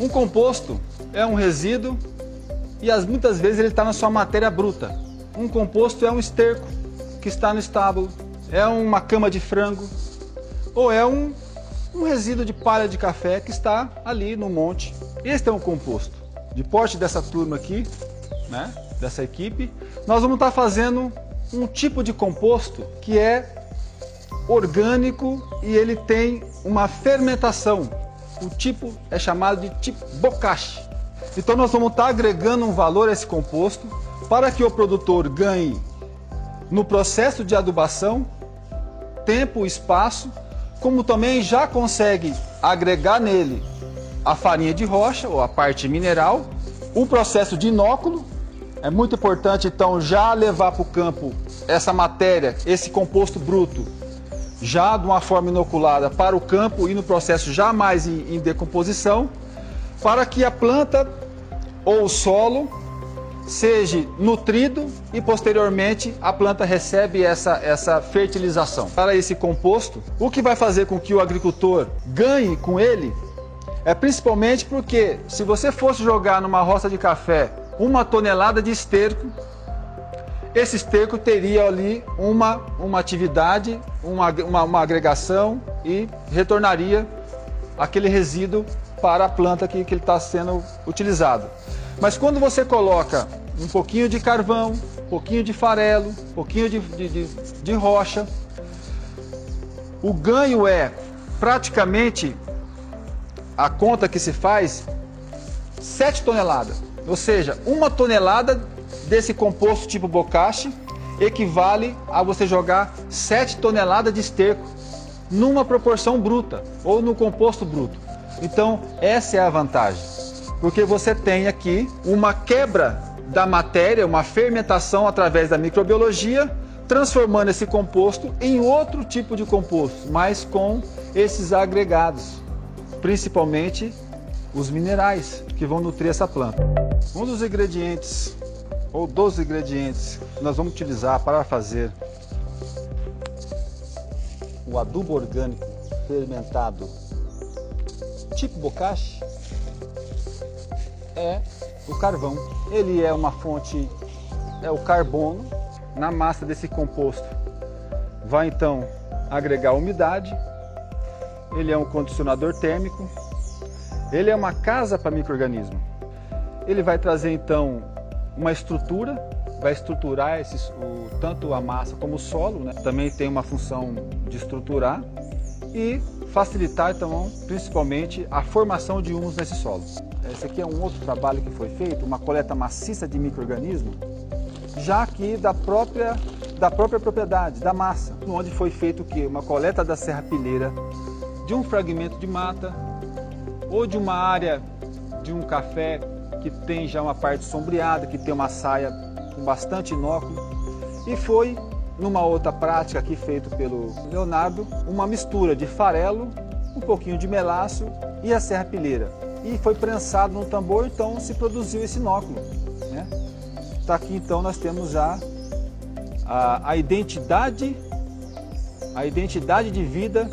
Um composto é um resíduo e muitas vezes ele está na sua matéria bruta. Um composto é um esterco que está no estábulo, é uma cama de frango ou é um resíduo de palha de café que está ali no monte. Este é um composto. De parte dessa turma aqui, né, dessa equipe, nós vamos estar fazendo um tipo de composto que é orgânico e ele tem uma fermentação. O tipo é chamado de tipo bokashi. Então nós vamos estar agregando um valor a esse composto para que o produtor ganhe no processo de adubação tempo e espaço, como também já consegue agregar nele a farinha de rocha ou a parte mineral, o processo de inóculo. É muito importante então já levar para o campo essa matéria, esse composto bruto, já de uma forma inoculada para o campo e no processo já mais em decomposição, para que a planta ou o solo seja nutrido e posteriormente a planta recebe essa fertilização. Para esse composto, o que vai fazer com que o agricultor ganhe com ele é principalmente porque se você fosse jogar numa roça de café 1 tonelada de esterco, esse esterco teria ali uma atividade, uma agregação e retornaria aquele resíduo para a planta que ele está sendo utilizado. Mas quando você coloca um pouquinho de carvão, um pouquinho de farelo, um pouquinho de rocha, o ganho é praticamente, a conta que se faz, 7 toneladas. Ou seja, 1 tonelada desse composto tipo bokashi equivale a você jogar 7 toneladas de esterco numa proporção bruta ou no composto bruto. Então essa é a vantagem, porque você tem aqui uma quebra da matéria, uma fermentação através da microbiologia, transformando esse composto em outro tipo de composto, mas com esses agregados, principalmente os minerais que vão nutrir essa planta. Um dos ingredientes, ou dos ingredientes, que nós vamos utilizar para fazer o adubo orgânico fermentado tipo bokashi é o carvão. Ele é uma fonte, é o carbono na massa desse composto. Vai então agregar umidade, ele é um condicionador térmico, ele é uma casa para micro-organismo. Ele vai trazer então uma estrutura, vai estruturar tanto a massa como o solo, né? Também tem uma função de estruturar e facilitar então principalmente a formação de humus nesse solo. Esse aqui é um outro trabalho que foi feito, uma coleta maciça de micro-organismo, já aqui da própria propriedade, da massa, onde foi feito o quê? Uma coleta da serrapilheira de um fragmento de mata ou de uma área de um café que tem já uma parte sombreada, que tem uma saia com bastante inóculo, e foi numa outra prática aqui feito pelo Leonardo, uma mistura de farelo, um pouquinho de melaço e a serrapilheira. E foi prensado no tambor, então se produziu esse inóculo, né? Tá aqui então nós temos já a identidade de vida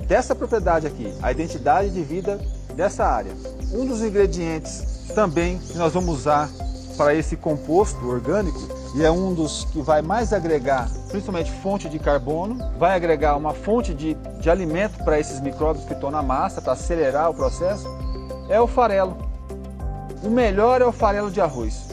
dessa propriedade aqui, a identidade de vida dessa área. Um dos ingredientes também que nós vamos usar para esse composto orgânico, e é um dos que vai mais agregar, principalmente fonte de carbono, vai agregar uma fonte de alimento para esses micróbios que estão na massa, para acelerar o processo, é o farelo. O melhor é o farelo de arroz.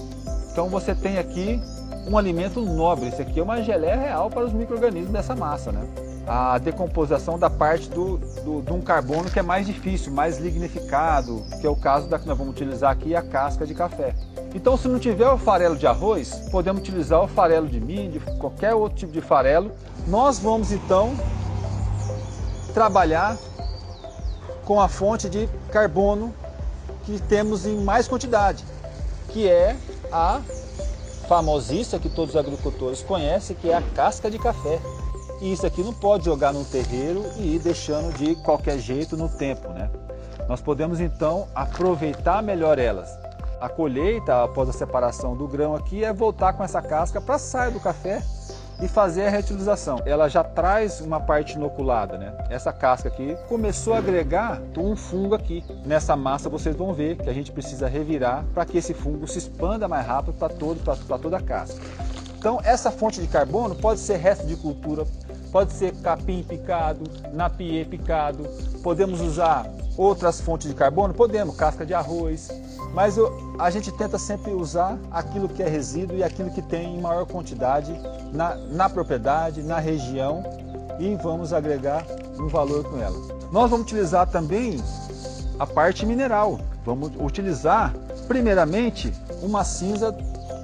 Então você tem aqui um alimento nobre, isso aqui é uma geleia real para os micro-organismos dessa massa, né? A decomposição da parte de um carbono que é mais difícil, mais lignificado, que é o caso da que nós vamos utilizar aqui, a casca de café. Então se não tiver o farelo de arroz, podemos utilizar o farelo de milho, qualquer outro tipo de farelo. Nós vamos então trabalhar com a fonte de carbono que temos em mais quantidade, que é a famosíssima que todos os agricultores conhecem, que é a casca de café. E isso aqui não pode jogar no terreiro e ir deixando de qualquer jeito no tempo, né? Nós podemos então aproveitar melhor elas. A colheita após a separação do grão aqui é voltar com essa casca para a saia do café e fazer a reutilização. Ela já traz uma parte inoculada, né? Essa casca aqui começou a agregar um fungo aqui. Nessa massa vocês vão ver que a gente precisa revirar para que esse fungo se expanda mais rápido para toda a casca. Então essa fonte de carbono pode ser resto de cultura, pode ser capim picado, napier picado, podemos usar outras fontes de carbono, podemos, casca de arroz, mas a gente tenta sempre usar aquilo que é resíduo e aquilo que tem em maior quantidade na propriedade, na região, e vamos agregar um valor com ela. Nós vamos utilizar também a parte mineral, vamos utilizar primeiramente uma cinza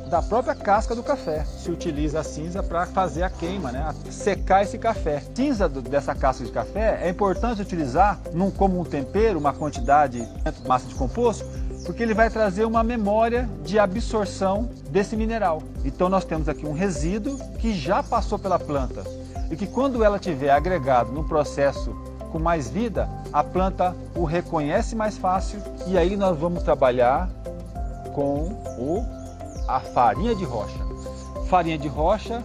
da própria casca do café. Se utiliza a cinza para fazer a queima, né? Secar esse café. A cinza dessa casca de café é importante utilizar como um tempero, uma quantidade de massa de composto, porque ele vai trazer uma memória de absorção desse mineral. Então nós temos aqui um resíduo que já passou pela planta e que quando ela tiver agregado no processo com mais vida, a planta o reconhece mais fácil e aí nós vamos trabalhar com a farinha de rocha. Farinha de rocha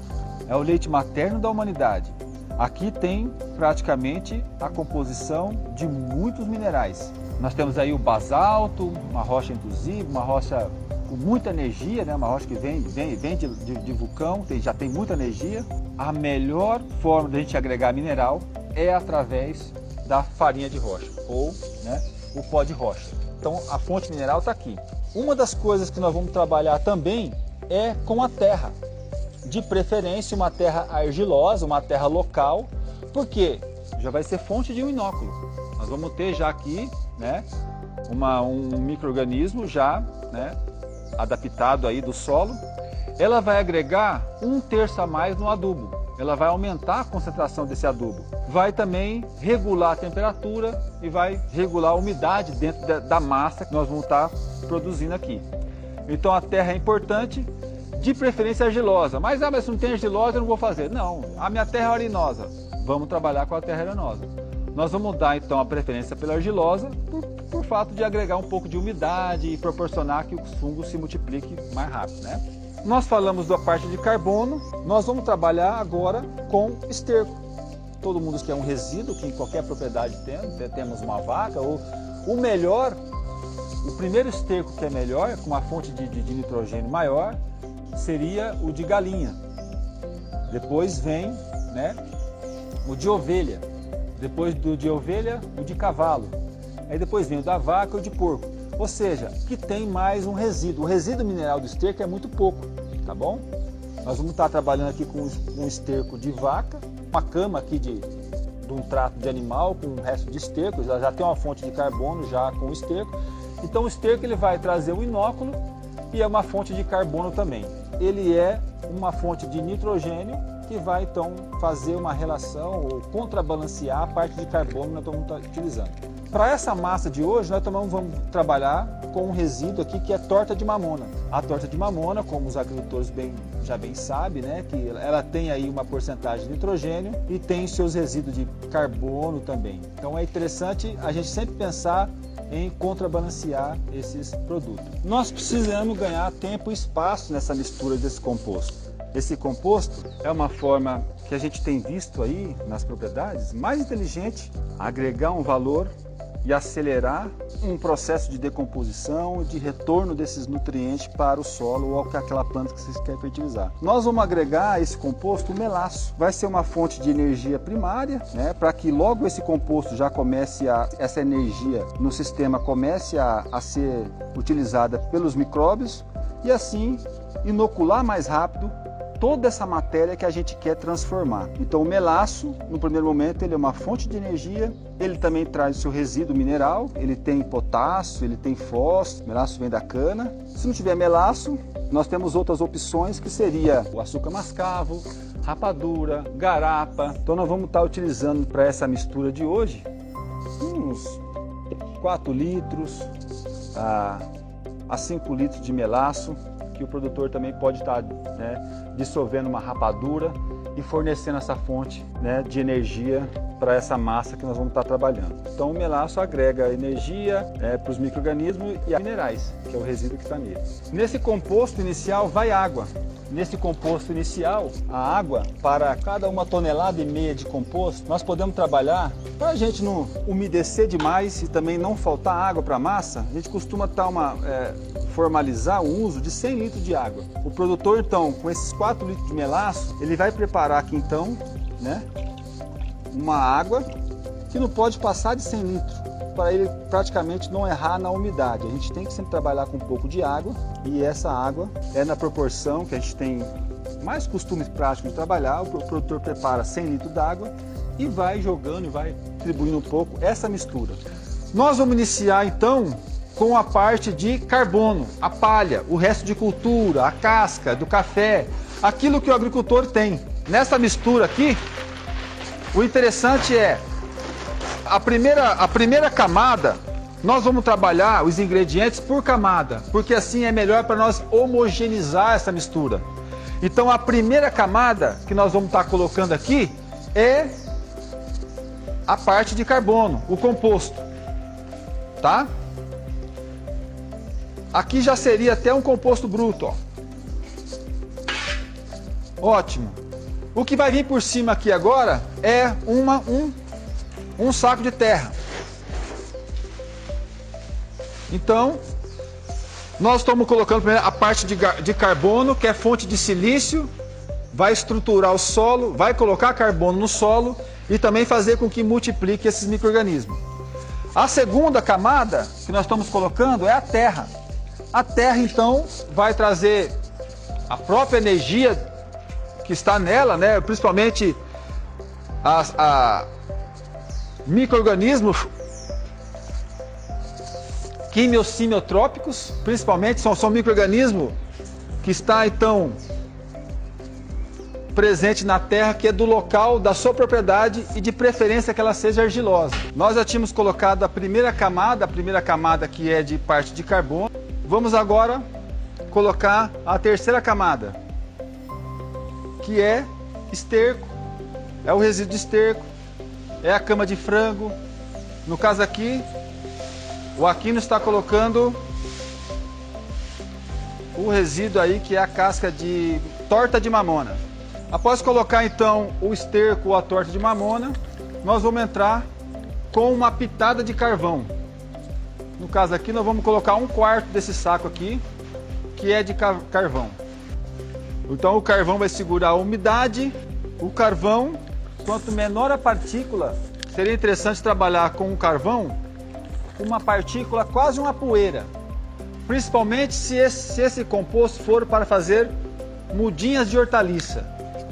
é o leite materno da humanidade. Aqui tem praticamente a composição de muitos minerais. Nós temos aí o basalto, uma rocha intrusiva, uma rocha com muita energia, né? Uma rocha que vem de vulcão, já tem muita energia. A melhor forma de a gente agregar mineral é através da farinha de rocha, ou né, o pó de rocha. Então a fonte mineral está aqui. Uma das coisas que nós vamos trabalhar também é com a terra, de preferência uma terra argilosa, uma terra local, porque já vai ser fonte de um inóculo. Nós vamos ter já aqui, né, um micro-organismo já, né, adaptado aí do solo. Ela vai agregar 1/3 a mais no adubo. Ela vai aumentar a concentração desse adubo. Vai também regular a temperatura e vai regular a umidade dentro da massa que nós vamos estar produzindo aqui. Então a terra é importante, de preferência argilosa. Mas se não tem argilosa eu não vou fazer. Não, a minha terra é arenosa. Vamos trabalhar com a terra arenosa. Nós vamos dar então a preferência pela argilosa por fato de agregar um pouco de umidade e proporcionar que o fungo se multiplique mais rápido, né? Nós falamos da parte de carbono, nós vamos trabalhar agora com esterco. Todo mundo quer um resíduo, que em qualquer propriedade temos uma vaca, ou o melhor, o primeiro esterco que é melhor, com uma fonte de nitrogênio maior, seria o de galinha. Depois vem, né, o de ovelha. Depois do de ovelha, o de cavalo. Aí depois vem o da vaca e o de porco. Ou seja, que tem mais um resíduo. O resíduo mineral do esterco é muito pouco, tá bom? Nós vamos estar trabalhando aqui com um esterco de vaca, uma cama aqui de um trato de animal com o resto de esterco. Já tem uma fonte de carbono já com o esterco. Então o esterco ele vai trazer um inóculo e é uma fonte de carbono também. Ele é uma fonte de nitrogênio que vai então fazer uma relação ou contrabalancear a parte de carbono que nós vamos estar utilizando. Para essa massa de hoje, nós também vamos trabalhar com um resíduo aqui que é torta de mamona. A torta de mamona, como os agricultores já bem sabem, né, que ela tem aí uma porcentagem de nitrogênio e tem seus resíduos de carbono também. Então é interessante a gente sempre pensar em contrabalancear esses produtos. Nós precisamos ganhar tempo e espaço nessa mistura desse composto. Esse composto é uma forma que a gente tem visto aí nas propriedades mais inteligente, agregar um valor e acelerar um processo de decomposição, de retorno desses nutrientes para o solo ou aquela planta que vocês querem fertilizar. Nós vamos agregar a esse composto o melaço. Vai ser uma fonte de energia primária, né, para que logo esse composto já comece essa energia no sistema comece a ser utilizada pelos micróbios e assim inocular mais rápido toda essa matéria que a gente quer transformar. Então o melaço, no primeiro momento, ele é uma fonte de energia, ele também traz o seu resíduo mineral, ele tem potássio, ele tem fósforo, o melaço vem da cana. Se não tiver melaço, nós temos outras opções que seria o açúcar mascavo, rapadura, garapa. Então nós vamos estar utilizando para essa mistura de hoje uns 4 litros a 5 litros de melaço, que o produtor também pode estar, né, dissolvendo uma rapadura e fornecendo essa fonte, né, de energia para essa massa que nós vamos estar trabalhando. Então o melaço agrega energia para os micro-organismos e minerais, que é o resíduo que está nele. Nesse composto inicial vai água. Nesse composto inicial, a água, para cada 1,5 tonelada de composto, nós podemos trabalhar, para a gente não umedecer demais e também não faltar água para a massa, a gente costuma formalizar o uso de 100 litros de água. O produtor, então, com esses 4 litros de melaço, ele vai preparar aqui, então, né, uma água que não pode passar de 100 litros, para ele praticamente não errar na umidade. A gente tem que sempre trabalhar com um pouco de água, e essa água é na proporção que a gente tem mais costume prático de trabalhar. O produtor prepara 100 litros d'água e vai jogando e vai distribuindo um pouco essa mistura. Nós vamos iniciar então com a parte de carbono, a palha, o resto de cultura, a casca do café, aquilo que o agricultor tem. Nessa mistura aqui, o interessante é a primeira camada, nós vamos trabalhar os ingredientes por camada, porque assim é melhor para nós homogeneizar essa mistura. Então a primeira camada que nós vamos estar colocando aqui é a parte de carbono, o composto, tá? Aqui já seria até um composto bruto, ó. Ótimo. O que vai vir por cima aqui agora é um saco de terra. Então, nós estamos colocando primeiro a parte de carbono, que é fonte de silício, vai estruturar o solo, vai colocar carbono no solo e também fazer com que multiplique esses micro-organismos. A segunda camada que nós estamos colocando é a terra. A terra, então, vai trazer a própria energia que está nela, né? Principalmente micro-organismos quimiosimiotrópicos, principalmente são micro-organismos que está então presente na terra, que é do local da sua propriedade e de preferência que ela seja argilosa. Nós já tínhamos colocado a primeira camada que é de parte de carbono. Vamos agora colocar a terceira camada, que é esterco, é o resíduo de esterco, é a cama de frango. No caso aqui, o Aquino está colocando o resíduo aí, que é a casca de torta de mamona. Após colocar então o esterco ou a torta de mamona, nós vamos entrar com uma pitada de carvão. No caso aqui, nós vamos colocar 1/4 desse saco aqui, que é de carvão. Então o carvão vai segurar a umidade. O carvão, quanto menor a partícula, seria interessante trabalhar com o carvão, uma partícula, quase uma poeira. Principalmente se esse composto for para fazer mudinhas de hortaliça.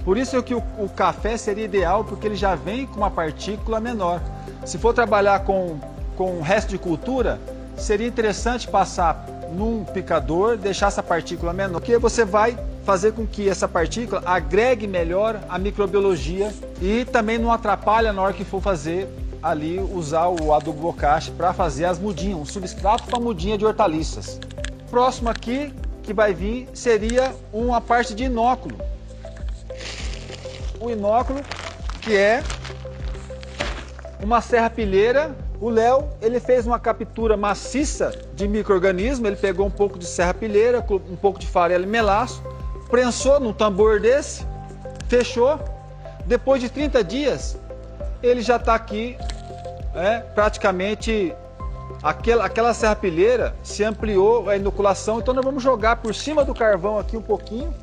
Por isso que o café seria ideal, porque ele já vem com uma partícula menor. Se for trabalhar com o resto de cultura, seria interessante passar num picador, deixar essa partícula menor, porque você vai fazer com que essa partícula agregue melhor a microbiologia e também não atrapalha na hora que for fazer ali, usar o adubo bocashi para fazer as mudinhas, um substrato para mudinha de hortaliças. Próximo aqui que vai vir seria uma parte de inóculo. O inóculo, que é uma serrapilheira. O Léo, ele fez uma captura maciça de micro-organismo. Ele pegou um pouco de serrapilheira, um pouco de farelo e melaço, prensou num tambor desse, fechou. Depois de 30 dias, ele já está aqui, praticamente aquela serrapilheira se ampliou a inoculação. Então nós vamos jogar por cima do carvão aqui um pouquinho.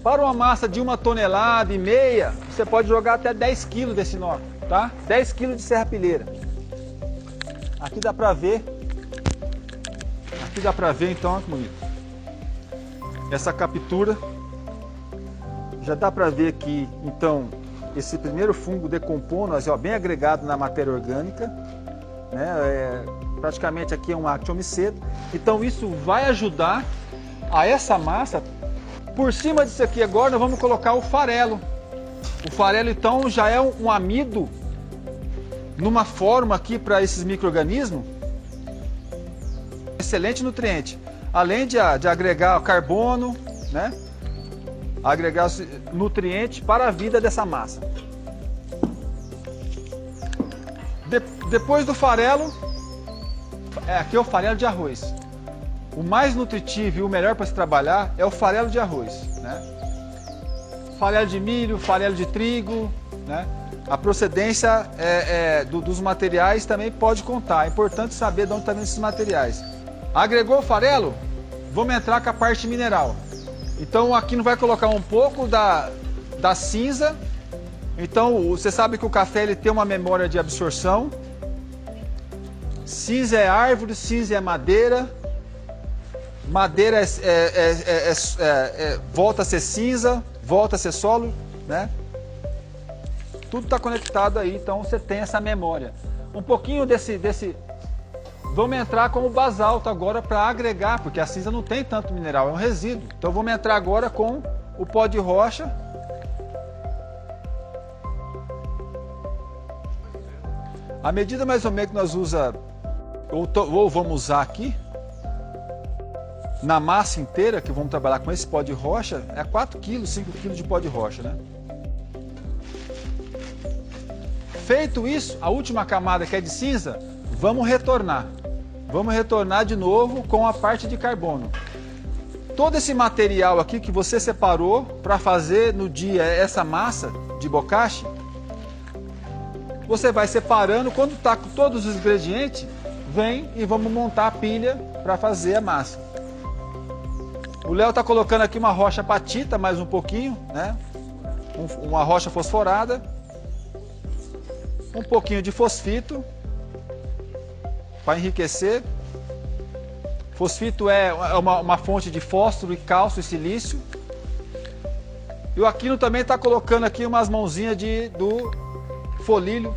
Para uma massa de 1,5 tonelada, você pode jogar até 10 kg desse inóculo, tá? 10 kg de serrapilheira. Aqui dá para ver. Então, olha que bonito. Essa captura. Já dá para ver que, então, esse primeiro fungo decompõe, bem agregado na matéria orgânica, né? Praticamente aqui é um actiomiceto. Então isso vai ajudar a essa massa. Por cima disso aqui agora nós vamos colocar o farelo. O farelo então já é um amido numa forma aqui para esses micro-organismos. Excelente nutriente. além de agregar carbono, né? Agregar nutrientes para a vida dessa massa. Depois do farelo, aqui é o farelo de arroz. O mais nutritivo e o melhor para se trabalhar é o farelo de arroz, né? Farelo de milho, farelo de trigo, né? A procedência dos materiais também pode contar. É importante saber de onde estão vindo esses materiais. Agregou o farelo? Vamos entrar com a parte mineral. Então aqui não vai colocar um pouco da cinza. Então você sabe que o café ele tem uma memória de absorção. Cinza é árvore, cinza é madeira. Madeira volta a ser cinza, volta a ser solo, né? Tudo está conectado aí, então você tem essa memória. Um pouquinho desse... Vamos entrar com o basalto agora para agregar, porque a cinza não tem tanto mineral, é um resíduo. Então vamos entrar agora com o pó de rocha. A medida mais ou menos que nós ou vamos usar aqui, na massa inteira, que vamos trabalhar com esse pó de rocha, é 4 kg, 5 kg de pó de rocha, né? Feito isso, a última camada que é de cinza, vamos retornar. Vamos retornar de novo com a parte de carbono. Todo esse material aqui que você separou para fazer no dia essa massa de bokashi, você vai separando, quando está com todos os ingredientes, vem e vamos montar a pilha para fazer a massa. O Léo está colocando aqui uma rocha apatita, mais um pouquinho, né? Uma rocha fosforada. Um pouquinho de fosfito para enriquecer. Fosfito é uma fonte de fósforo e cálcio e silício. E o Aquino também está colocando aqui umas mãozinhas do fonolito.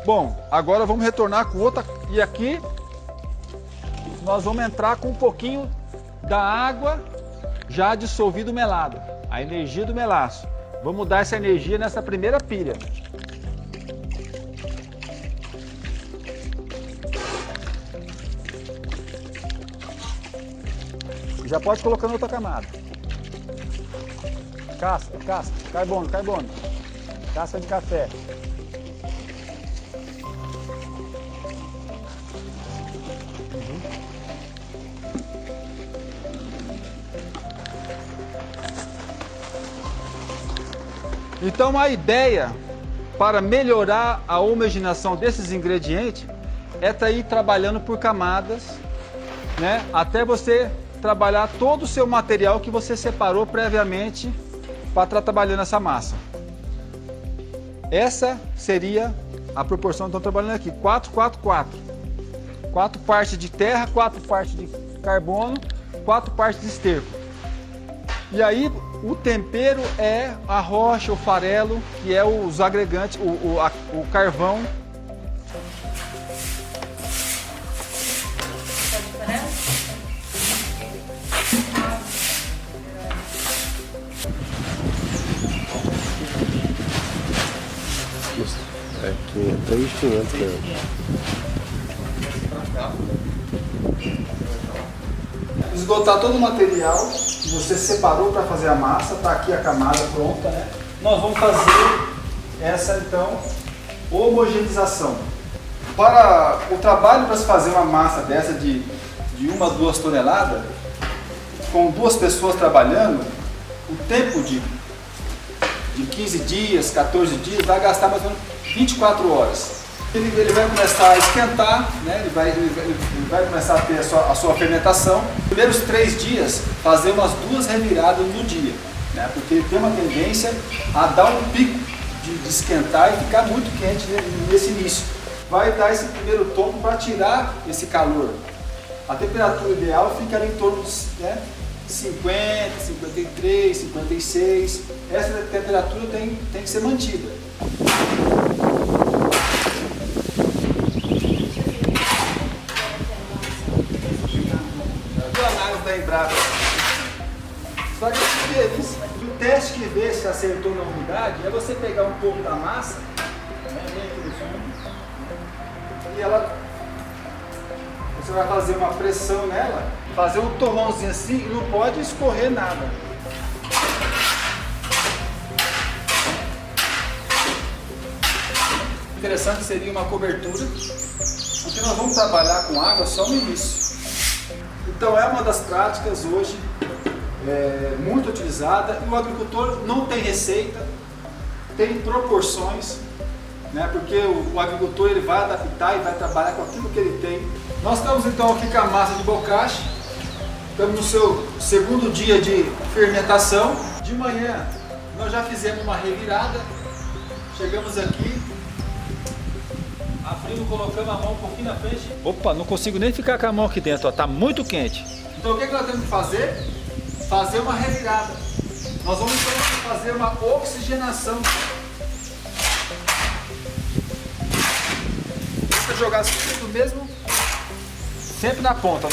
Bom, agora vamos retornar com outra. E aqui nós vamos entrar com um pouquinho da água já dissolvido melado, a energia do melaço. Vamos dar essa energia nessa primeira pilha. Já pode colocar na outra camada. Casca, carbono. Casca de café. Então a ideia para melhorar a homogeneização desses ingredientes é estar aí trabalhando por camadas, né? Até você trabalhar todo o seu material que você separou previamente para estar trabalhando essa massa. Essa seria a proporção que estão trabalhando aqui, 4, 4, 4. 4 partes de terra, 4 partes de carbono, 4 partes de esterco. E aí o tempero é a rocha, o farelo, que é os agregantes, o carvão. É 3.500 euros. Esgotar todo o material que você separou para fazer a massa, está aqui a camada pronta, né? Nós vamos fazer essa então homogeneização. Para o trabalho para se fazer uma massa dessa de 1 a 2 toneladas, com 2 pessoas trabalhando, o tempo de 15 dias, 14 dias, vai gastar mais ou menos 24 horas. Ele vai começar a esquentar, né? ele vai começar a ter a sua fermentação. Nos primeiros 3 dias, fazer umas 2 reviradas no dia, né? Porque ele tem uma tendência a dar um pico de esquentar e ficar muito quente nesse início. Vai dar esse primeiro tombo para tirar esse calor. A temperatura ideal fica ali em torno de 50, 53, 56. Essa temperatura tem que ser mantida. Da Embrapa. Só que o teste que vê se acertou na umidade é você pegar um pouco da massa, né, vem aqui no fundo, e ela, você vai fazer uma pressão nela, fazer um torrãozinho assim e não pode escorrer nada. Interessante seria uma cobertura, porque nós vamos trabalhar com água só no início. Então é uma das práticas hoje muito utilizada, e o agricultor não tem receita, tem proporções, né? Porque o agricultor ele vai adaptar e vai trabalhar com aquilo que ele tem. Nós estamos então aqui com a massa de bocashi, estamos no seu segundo dia de fermentação. De manhã nós já fizemos uma revirada, chegamos aqui, abrimos, colocamos a mão um pouquinho na frente. Opa, não consigo nem ficar com a mão aqui dentro, está muito quente. Então o que nós temos que fazer? Fazer uma revirada. Nós vamos então fazer uma oxigenação. Vou jogar tudo mesmo, sempre na ponta.